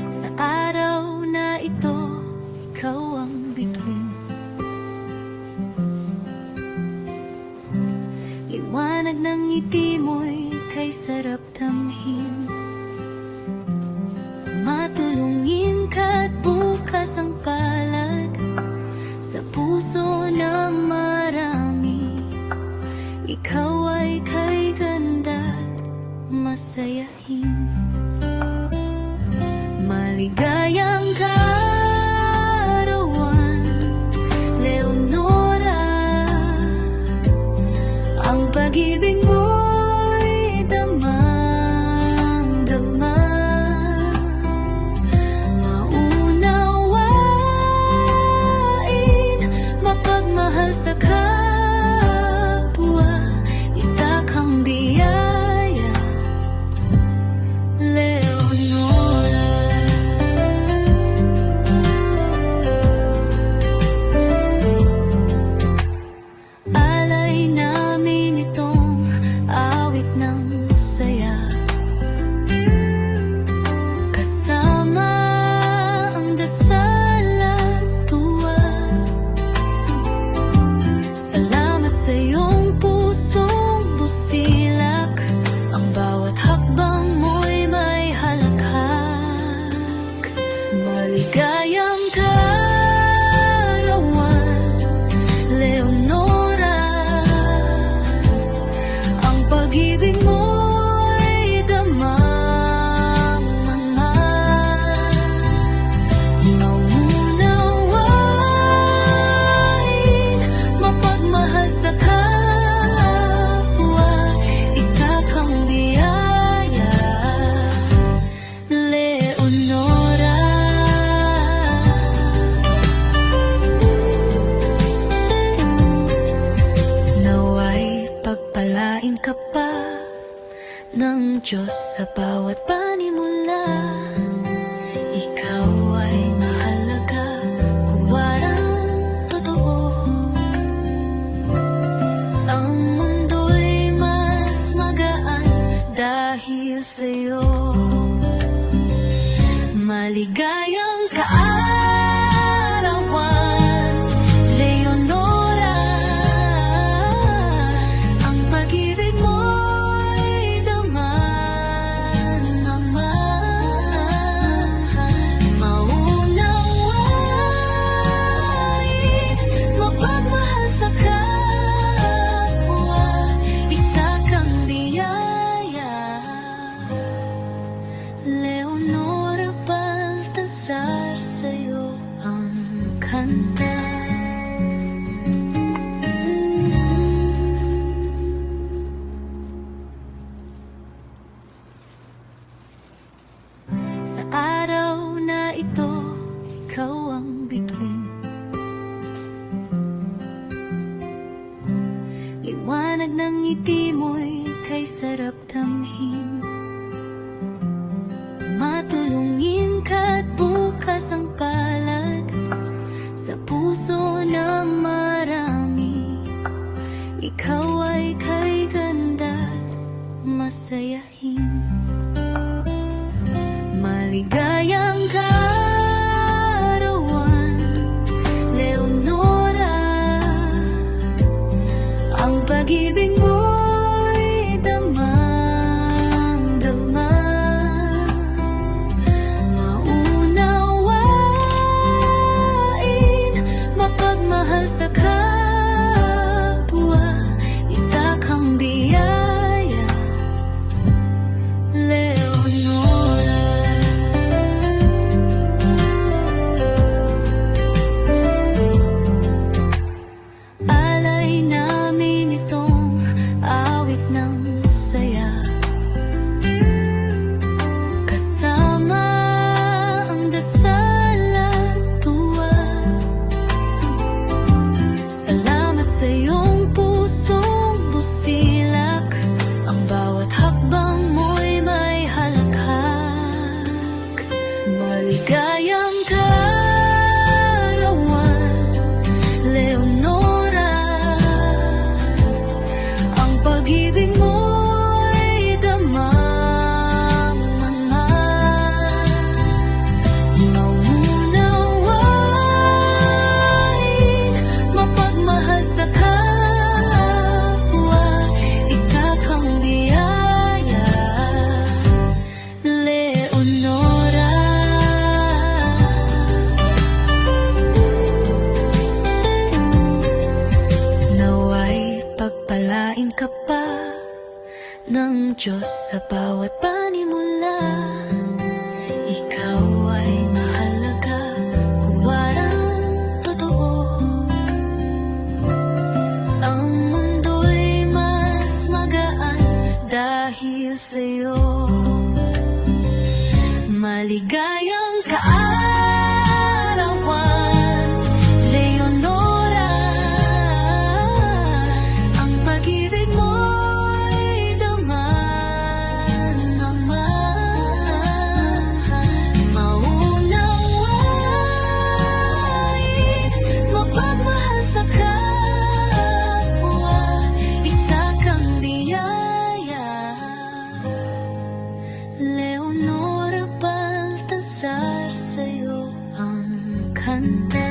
Sa araw na ito, ikaw ang bituin. Liwanag ng ngiti mo'y kay sarap tamhin. Matulungin ka't bukas ang palad sa puso ng marami. Ikaw ay kay ganda't masayahin. Maligayang kaarawan, Leonora. Ang pag-ibig mo'y damang-dama. Maunawain, mapagmahal sa kapwa, isa kang biyaya, Leonora. Alay namin itong awit ng saya, kasama ang dasal at tuwa. Salamat sa iyong pusong busilak, ang bawat hakbang mo'y may halakhak. Maligayang kaarawan, Leonora. Ang pag-ibig mo'y damang-mama. Maunawain, mapagmahal sa kapwa, isa kang biyaya, Leonora. Naway pagpalain ka pa ng Diyos sa bawat panimula. Ikaw ay mahalaga, huwarang totoo. Ang mundo'y mas magaan dahil sa'yo. Maligayang kaarawan, Leonora. Ang pag-ibig mo'y damang-dama. Maunawain, mapagmahal sa kapwa, isa kang biyaya, Leonora. Baltasar, sa'yo ang kanta. Sa araw na ito, ikaw ang bituin. Liwanag ng ngiti mo'y kay sarap tamhin. Matulungin ka't bukas ang palad sa puso ng marami. Ikaw ay kay ganda't masayahin. Maligayang kaarawan, Leonora. Ang pag-ibig mo'y damang-dama. Maunawain, mapagmahal sa kapwa, isa kang biyaya, Leonora. Alay namin itong awit ng saya, kasama ang dasal at tuwa. Salamat sa iyong pusong busilak, ang bawat hakbang mo'y may halakhak. Maligayang kaarawan, Leonora. Ang pag-ibig mo'y damang-mama. kanta.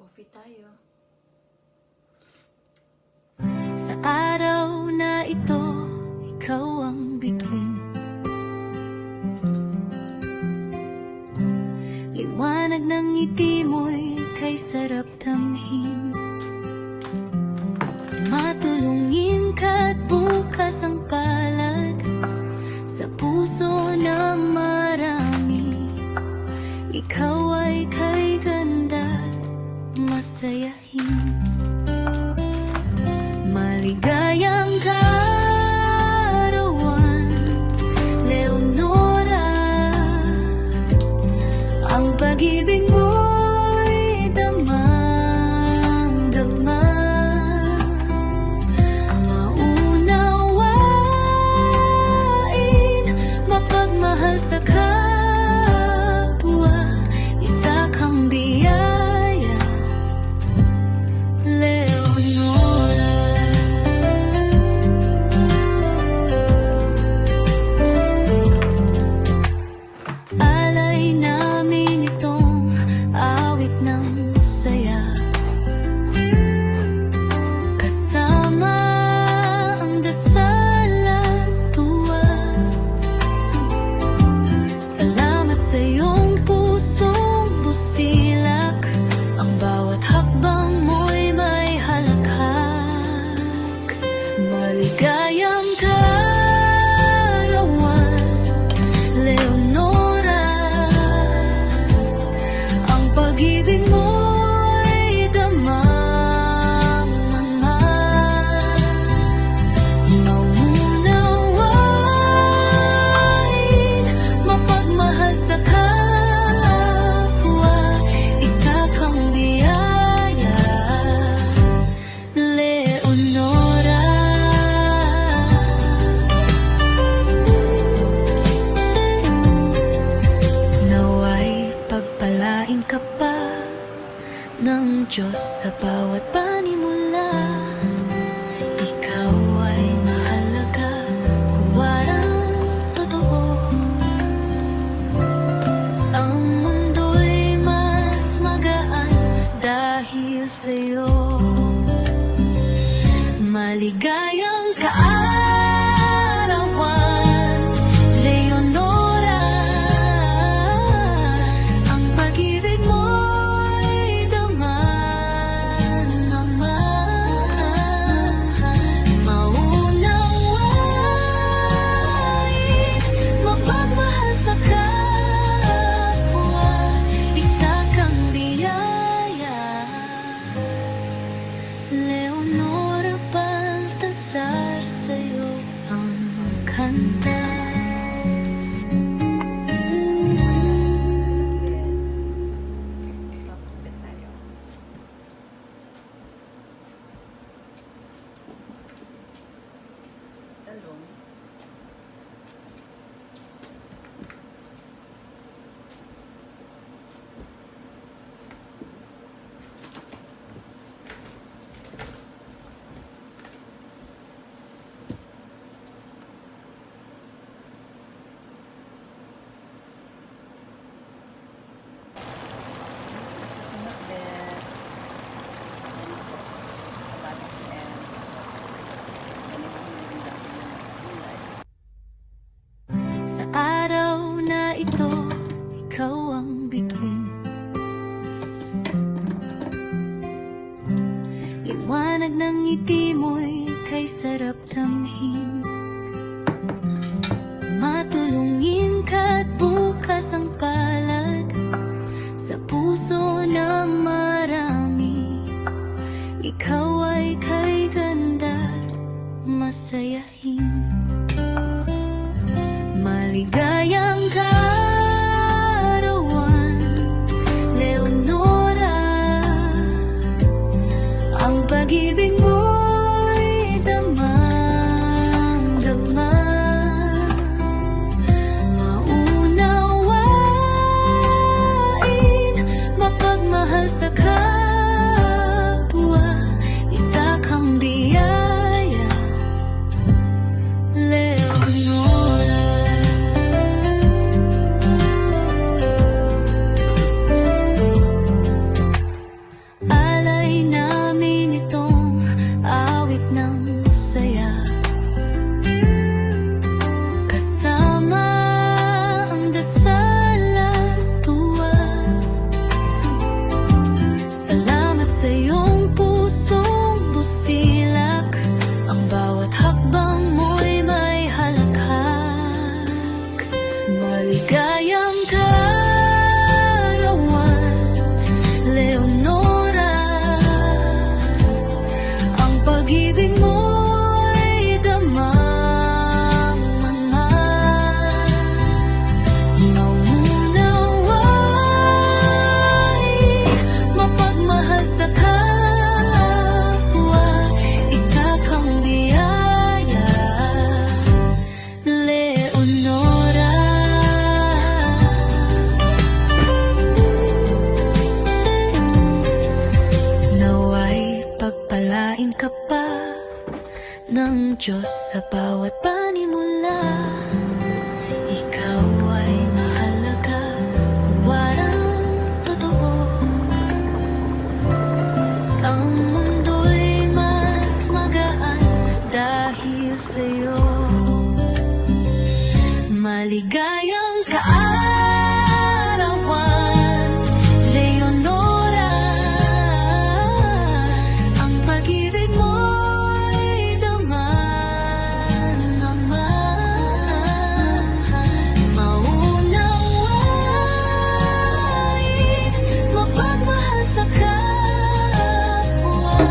Coffee tayo. Sa araw na ito, ikaw ang bituin. Liwanag ng ngiti mo'y kay sarap tamhin. Matulungin ka't bukas ang palad sa puso ng marami. Ikaw ay kay ganda't masayahin. Maligayang kaarawan, Leonora. Ang pag-ibig mo'y damang-dama. Maunawain, mapagmahal sa kapwa. Isa kang biyaya, Leonora. Alay namin itong awit ng saya, kasama ang dasal at tuwa. Salamat sa iyong pusong busilak, ang bawat hakbang mo'y may halakhak. Maligayang kaarawan, Leonora. Ang pag-ibig mo'y damang-mama. Maunawain, mapagmahal sa kapwa. Isa kang biyaya, Leonora. Naway pagpalain ka pa ng Diyos sa bawat panimula. Ikaw ay mahalaga, huwarang totoo. Ang mundo'y mas magaan dahil sa'yo. Maligayang kaarawan, Leonora. Ang pag-ibig mo'y damang-dama. Maunawain, mapagmahal sa kapwa. Isa kang biyaya, Leonora. Baltasar, sa'yo ang kanta. Papakit tayo. Talong. Sa araw na ito, ikaw ang bituin. Liwanag ng ngiti mo'y kay sarap tamhin. Matulungin ka't bukas ang palad sa puso ng marami. Ikaw ay kay ganda't pag-ibig mo'y damang-dama. Maunawain, mapagmahal sa kapwa, isa kang biyaya, Leonora. Alay namin itong awit ng saya, kasama ang dasal at tuwa. Salamat sa iyong pusong busilak, ang bawat hakbang mo'y may halakhak. Maligayang kaarawan, Leonora. Ang pag-ibig mo'y damang-mama. Maunawain, mapagmahal sa kapwa, isa kang biyaya, Leonora. Naway pagpalain ka pa ng Diyos sa bawat panimula. Ikaw ay mahalaga, huwarang totoo. Ang mundo'y mas magaan dahil sa'yo. Maligayang kaarawan, Leonora. Ang pag-ibig mo'y damang-ama. Maunawain, mapagmahal sa kapwa,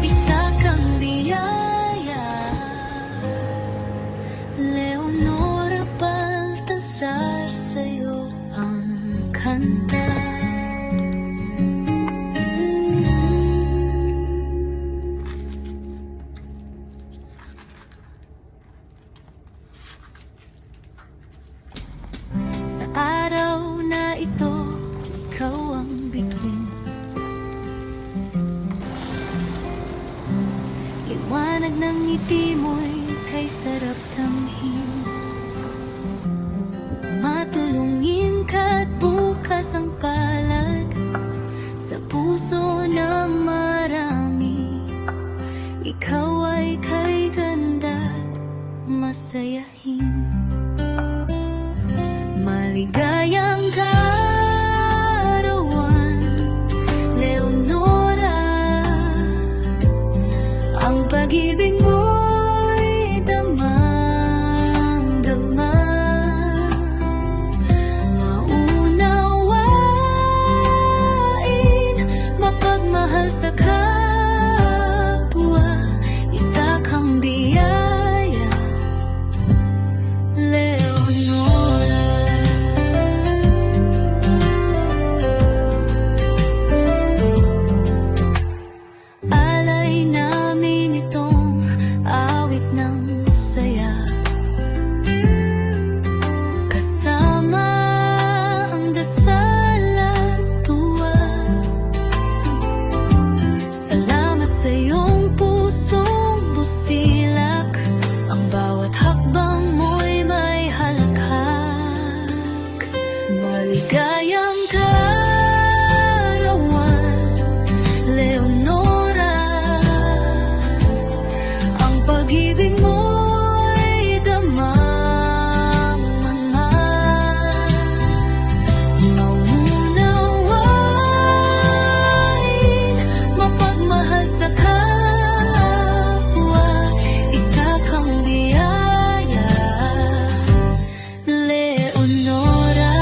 isa kang biyaya, Leonora. Baltasar, sa'yo ang kanta. Sa araw na ito, ikaw ang bituin. Liwanag ng ngiti mo'y kay sarap damhin. Matulungin ka't bukas ang palad sa puso ng marami. Ikaw ay kay ganda't masayahin. Maligayang kaarawan, Leonora. Ang pag-ibig mo'y damang-dama. Maunawain, mapagmahal sa kapwa, isa kang biyaya, Leonora. Alay namin itong awit ng saya, kasama ang dasal at tuwa. Salamat sa iyong pusong busilak, ang bawat hakbang mo'y may halakhak. Maligayang kaarawan, Leonora. Ang pag-ibig mo'y damang-mama. Maunawain, mapagmahal sa kapwa, isa kang biyaya, Leonora.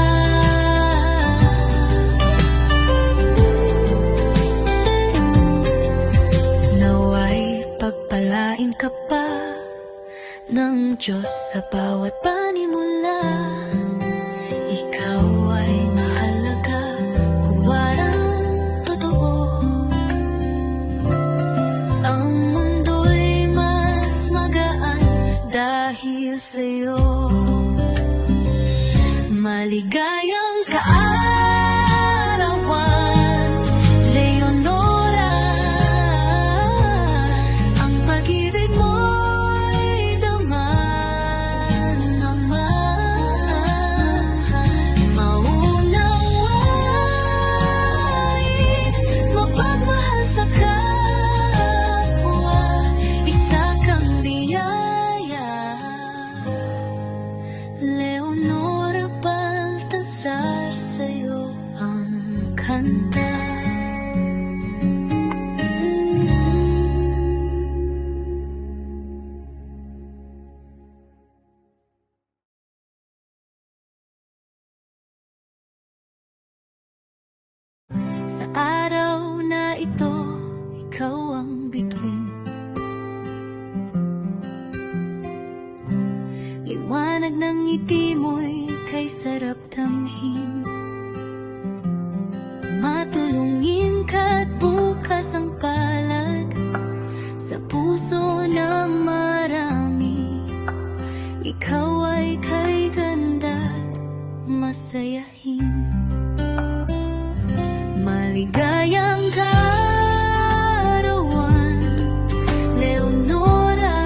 Naway pagpalain ka pa ng Diyos sa bawat panimula. Ikaw ay mahalaga, huwarang totoo. sa'yo. Maligayang kaarawan, Leonora. Ang pag-ibig mo'y daman-daman. Maunawain, mapagmahal sa kapwa, isa kang biyaya. Leonora Baltasar, sa'yo ang kanta. Sa araw na ito, ikaw ang bituin. Liwanag ng ngiti mo'y kay sarap tamhin. Matulungin ka't bukas ang palad sa puso ng marami. Ikaw ay kay ganda't masayahin. Maligayang kaarawan, Leonora.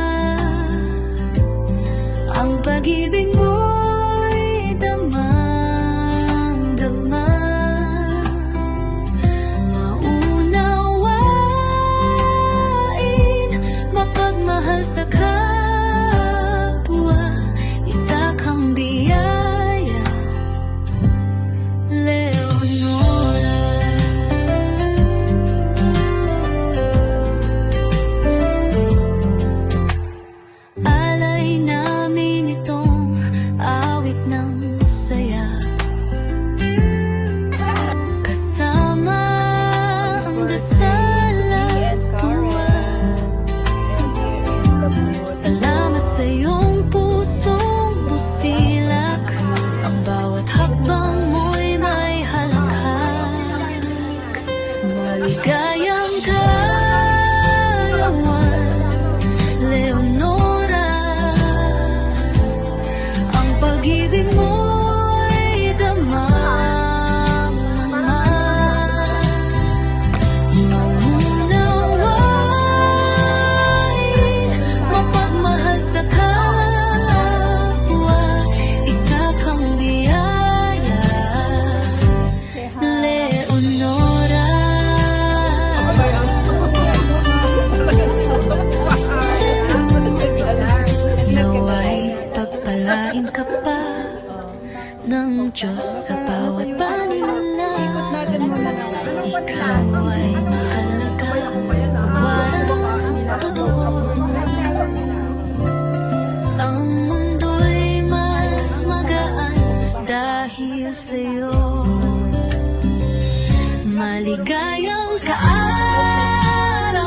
Ang pag-ibig mo'y damang-daman. Maunawain, mapagmahal sa kapwa, isa kang biyaya. Leonora. Alay namin itong awit ng saya, kasama ang dasal at tuwa. Salamat sa iyong pusong busilak, ang bawat hakbang mo'y may halakhak. Maligayang kaarawan, Leonora. Ang pag-ibig mo'y damang-daman. Maunawain, mapagmahal sa kapwa, isa kang biyaya. Leonora. Naway pagpalain ka pa ng Diyos sa bawat panimula. Ikaw ay mahalaga, walang totoo. Ang mundo'y mas magaan dahil sa'yo. Maligayang kaarawan,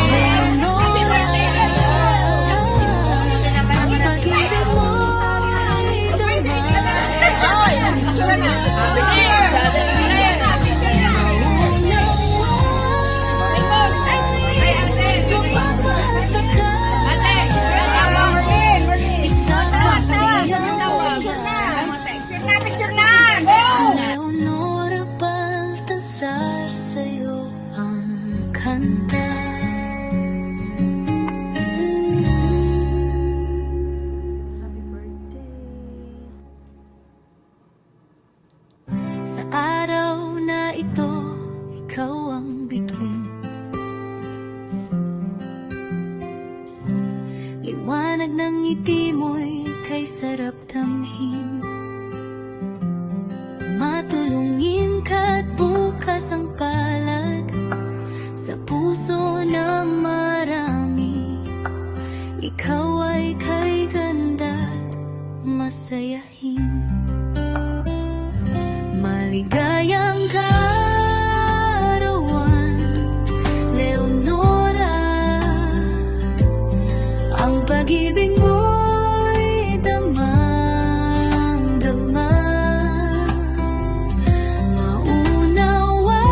Leonora. Ang pag-ibig mo'y damang-daman. Mapagmahal sa kapwa, isa kang biyaya. Leonora Baltasar, sa'yo ang kanta. Happy birthday. Sa araw na ito, ikaw ang bituin. Liwanag ng ngiti mo'y kay sarap tamhin. Matulungin ka't bukas ang palad sa puso ng marami. Ikaw ay kay ganda't masayahin. Maligayang kaarawan, Leonora. Ang pag-ibig mo'y damang-daman. Maunawain,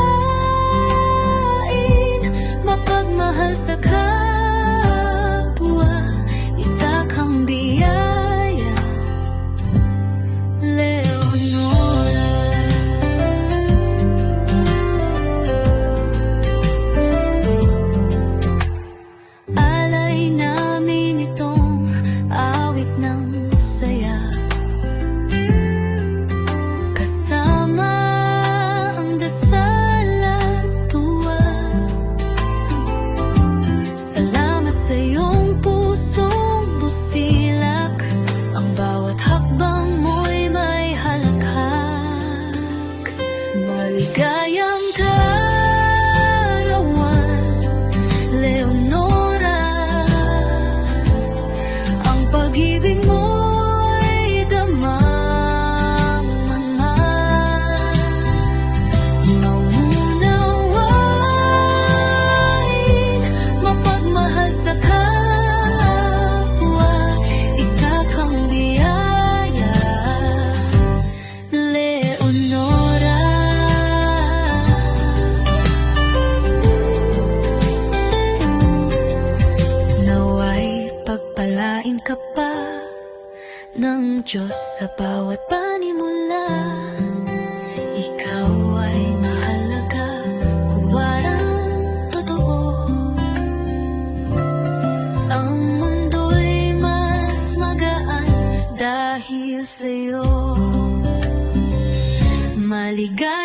mapagmahal sa kapwa, isa kang Diyos sa bawat panimula. Ikaw ay mahalaga, huwarang totoo. Ang mundo'y mas magaan dahil sa'yo. Maligaya